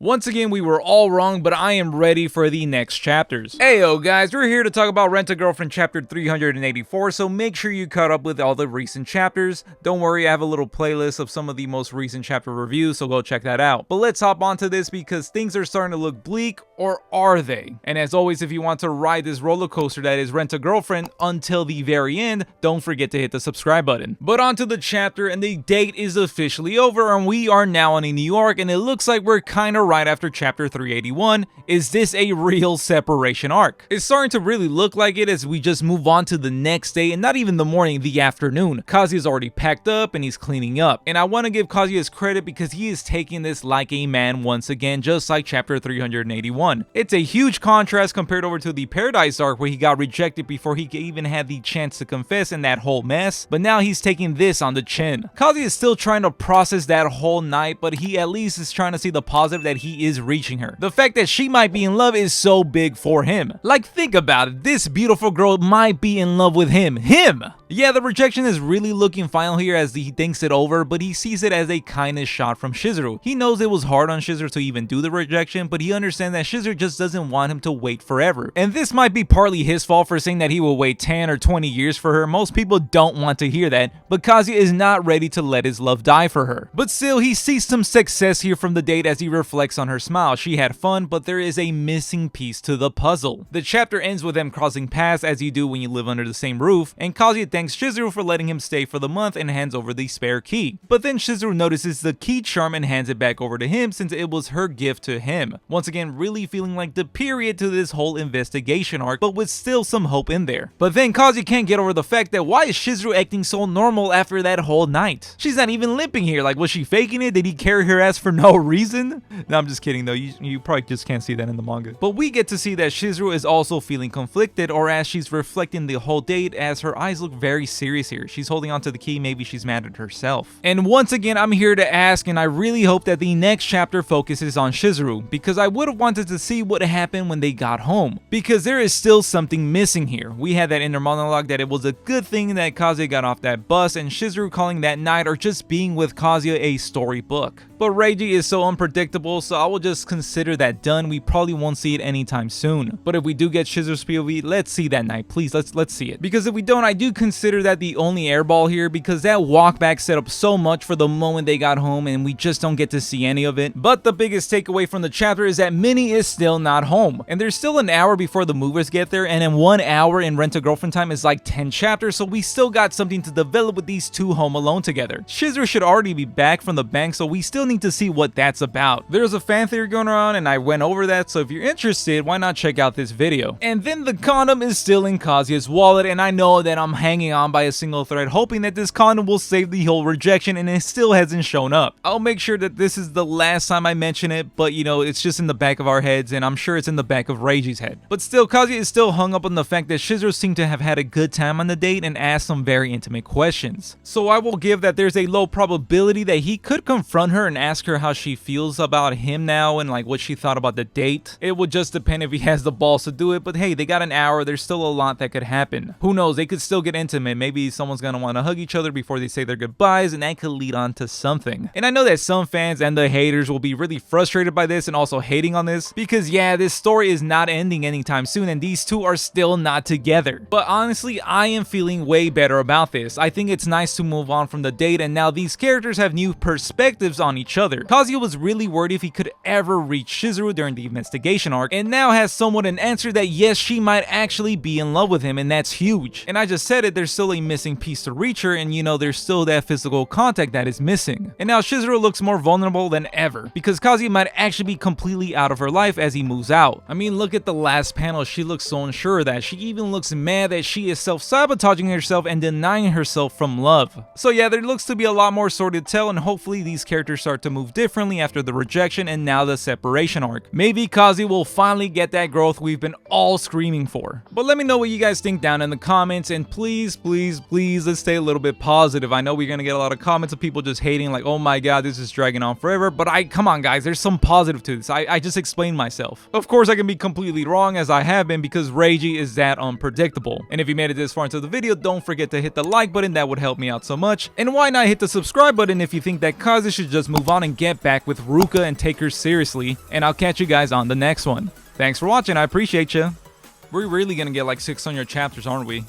Once again, we were all wrong, but I am ready for the next chapters. Heyo guys, we're here to talk about Rent-A-Girlfriend chapter 384, so make sure you caught up with all the recent chapters. Don't worry, I have a little playlist of some of the most recent chapter reviews, so go check that out. But let's hop onto this because things are starting to look bleak, or are they? And as always, if you want to ride this roller coaster that is Rent-A-Girlfriend until the very end, don't forget to hit the subscribe button. But onto the chapter, and the date is officially over, and we are now in New York, and it looks like we're kinda right after chapter 381. Is this a real separation arc? It's starting to really look like it as we just move on to the next day, and not even the morning, the afternoon. Kazuya's already packed up and he's cleaning up. And I want to give Kazuya his credit because he is taking this like a man once again, just like chapter 381. It's a huge contrast compared over to the Paradise arc where he got rejected before he even had the chance to confess in that whole mess, but now he's taking this on the chin. Kazuya is still trying to process that whole night, but he at least is trying to see the positive that he is reaching her. The fact that she might be in love is so big for him. Like, think about it, this beautiful girl might be in love with him. Yeah, the rejection is really looking final here as he thinks it over, but he sees it as a kindness shot from Chizuru. He knows it was hard on Chizuru to even do the rejection, but he understands that Chizuru just doesn't want him to wait forever. And this might be partly his fault for saying that he will wait 10 or 20 years for her. Most people don't want to hear that, but Kazuya is not ready to let his love die for her. But still, he sees some success here from the date as he reflects on her smile. She had fun, but there is a missing piece to the puzzle. The chapter ends with them crossing paths as you do when you live under the same roof, and Kazuya thanks Chizuru for letting him stay for the month and hands over the spare key. But then Chizuru notices the key charm and hands it back over to him since it was her gift to him. Once again, really feeling like the period to this whole investigation arc, but with still some hope in there. But then Kazuya can't get over the fact that why is Chizuru acting so normal after that whole night? She's not even limping here. Like, was she faking it? Did he carry her ass for no reason? No, I'm just kidding though. You probably just can't see that in the manga. But we get to see that Chizuru is also feeling conflicted, or as she's reflecting the whole date, as her eyes look very serious here. She's holding onto the key, maybe she's mad at herself. And once again, I'm here to ask, and I really hope that the next chapter focuses on Chizuru, because I would have wanted to see what happened when they got home, because there is still something missing here. We had that inner monologue that it was a good thing that Kazuya got off that bus, and Chizuru calling that night or just being with Kazuya a storybook. But Reiji is so unpredictable, so I will just consider that done. We probably won't see it anytime soon. But if we do get Chizuru's POV, let's see that night, please. Let's see it. Because if we don't, I do consider that the only airball here, because that walk back set up so much for the moment they got home, and we just don't get to see any of it. But the biggest takeaway from the chapter is that Minnie is still not home, and there's still an hour before the movers get there, and in 1 hour in Rent-A-Girlfriend time is like 10 chapters, so we still got something to develop with these two home alone together. Chizuru should already be back from the bank, so we still need to see what that's about. There's a fan theory going around, and I went over that, so if you're interested, why not check out this video. And then the condom is still in Kazuya's wallet, and I know that I'm hanging on by a single thread, hoping that this condom will save the whole rejection, and it still hasn't shown up. I'll make sure that this is the last time I mention it, but you know, it's just in the back of our heads, and I'm sure it's in the back of Reiji's head. But still, Kazuya is still hung up on the fact that Chizuru seemed to have had a good time on the date and asked some very intimate questions. So I will give that there's a low probability that he could confront her and ask her how she feels about him now and like what she thought about the date. It would just depend if he has the balls to do it, but hey, they got an hour, there's still a lot that could happen. Who knows, they could still get intimate. Maybe someone's gonna want to hug each other before they say their goodbyes, and that could lead on to something. And I know that some fans and the haters will be really frustrated by this and also hating on this, because yeah, this story is not ending anytime soon and these two are still not together. But honestly, I am feeling way better about this. I think it's nice to move on from the date, and now these characters have new perspectives on each other. Kazuya was really worried if he could ever reach Chizuru during the investigation arc, and now has somewhat an answer that yes, she might actually be in love with him, and that's huge. And I just said it, there's still a missing piece to reach her, and you know, there's still that physical contact that is missing. And now Chizuru looks more vulnerable than ever, because Kazuya might actually be completely out of her life as he moves out. I mean, look at the last panel, she looks so unsure of that. She even looks mad that she is self-sabotaging herself and denying herself from love. So yeah, there looks to be a lot more story to tell, and hopefully these characters start to move differently after the rejection and now the separation arc. Maybe Kazuya will finally get that growth we've been all screaming for. But let me know what you guys think down in the comments, and please, let's stay a little bit positive. I know we're gonna get a lot of comments of people just hating, like, oh my god, this is dragging on forever, but come on guys, there's some positive to this. I just explained myself. Of course, I can be completely wrong, as I have been, because Reiji is that unpredictable. And if you made it this far into the video, don't forget to hit the like button, that would help me out so much. And why not hit the subscribe button if you think that Kazuya should just move on and get back with Ruka and take take her seriously, and I'll catch you guys on the next one. Thanks for watching, I appreciate you. We're really gonna get like 600 chapters, aren't we?